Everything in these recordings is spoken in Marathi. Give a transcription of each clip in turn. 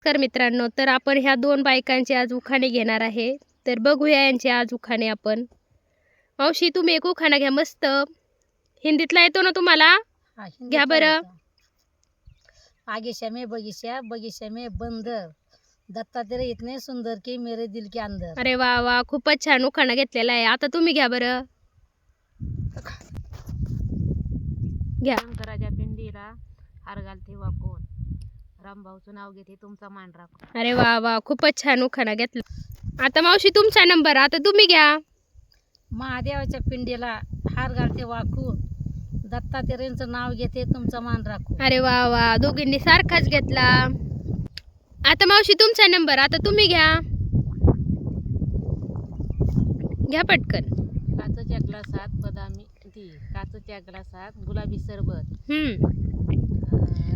नमस्कार मित्रांनो, तर आपण ह्या दोन बायकांचे आज उखाणे घेणार आहे. तर बघूया यांचे आज उखाणे आपण. मावशी तुम्ही एक उखाणा घ्या मस्त. हिंदीतला येतो ना तुम्हाला? घ्या बरं. आगीशा में बगीचा, बगीचा में बंदर, दत्तात्रेय इतने सुंदर की मेरे दिल के अंदर. अरे वा वा, खूपच छान उखाणा घेतलेला आहे. आता तुम्ही घ्या बरं. घ्या. शंकराच्या पिंडीला हार घालते वाकून, रामभाऊचं नाव घेते तुमचा मान राखून. अरे वा वा, खूपच छान उखाणा घेतला. आता मावशी तुमचा नंबर, आता तुम्ही घ्या. महादेवाच्या पिंडीला हार घालते वाकून, दत्तात्रेयांचं नाव घेते तुमचा मान राखून. अरे वा वा, दोघींनी सारखाच घेतला. आता मावशी तुमचा नंबर, आता तुम्ही घ्या. घ्या पटकन. काचच्या ग्लासात बदामी ती, काचच्या ग्लासात गुलाबी सरबत,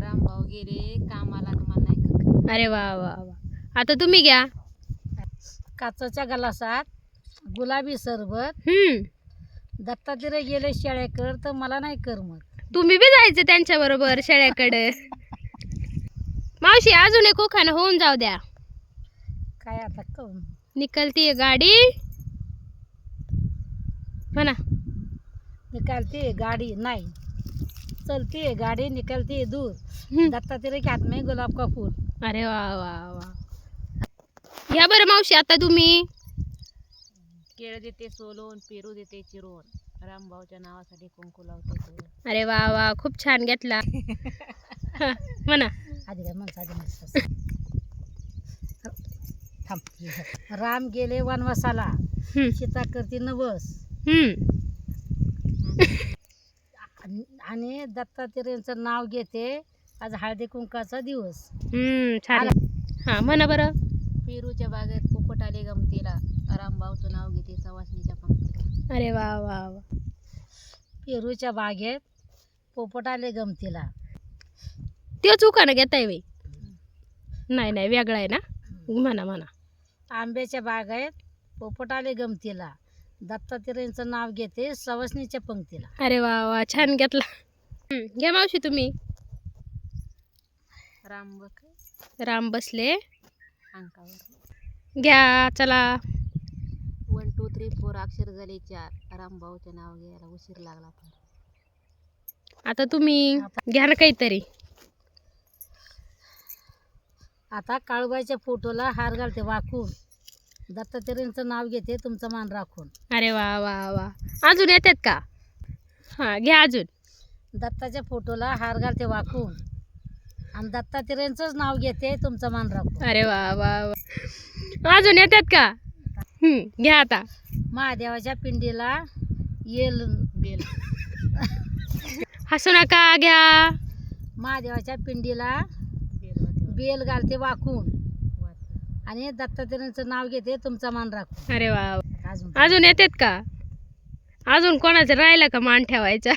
रामभाऊ गेले कामाला तुम्हाला नाही करत. अरे वा वा वा, आता तुम्ही घ्या. काचच्या गलासात गुलाबी सरबत, दत्तात्रेय गेले शाळेकर तर मला नाही करमत. तुम्ही बी जायचं त्यांच्या बरोबर शेळ्याकडे. मावशी अजून एक उखाणं होऊन जाऊ द्या. काय आता करून निकलती गाडी म्हणा. निकलती गाड़ी नहीं, चलती है गाड़ी निकलती है दूर, दत्तात्रेय के हाथ में गुलाब का फूल. अरे वा वा वा, घ्या बरं मावशी आता तुम्ही. केळ देते सोलून, पेरू देते चिरून, रामभाऊच्या नावासाठी कुंकू लावते चोरून. अरे वा वा, खूप छान घेतला. म्हणा. आधी काय म्हणता आधी म्हणता. थांब. राम गेले वनवासाला, सीता करती नवस, आणि दत्तात्रेयांचं नाव घेते आज हळदी कुंकाचा दिवस. छान. हा म्हणा बरं. पेरूच्या बागेत पोपट आले गमतीला, रामभाऊचं नाव घेते सवासणीच्या पंक्तीला. अरे वा वा वा, पेरूच्या बागेत पोपट आले गमतीला. तेच उखाणं घेताय बाई. नाही नाही, वेगळा आहे ना. म्हणा म्हणा. आंब्याच्या बागेत पोपट आले गमतीला, दत्तात्रेयांचं नाव घेते सवासणीच्या पंक्तीला. अरे वा वा, छान घेतला. घ्या मावशी तुम्ही. राम बसले अंकावर. घ्या चला. 1 2 3 4 अक्षर झाले 4, रामभाऊचं नाव घ्यायला उशीर लागला फार. आता तुम्ही घ्या ना काहीतरी. आता काळूबाईच्या फोटोला हार घालते वाकून, दत्तात्रेयांचं नाव घेते तुमचं मान राखून. अरे वा वा वा, अजून येतात का? हा घ्या अजून. दत्ताच्या फोटोला हार घालते वाकून, आणि दत्तात्रेयांचंच नाव घेते तुमचं मान राखून. अरे वा वा वा, अजून येतात का? घ्या आता. महादेवाच्या पिंडीला येल बेल. हसू नका, घ्या. महादेवाच्या पिंडीला बेल घालते वाकून, आणि दत्तात्रेयांचं नाव घेते तुमचा मान राखून. अरे वा वा, अजून येतात का? अजून कोणाचं राहिलं का मान ठेवायचा?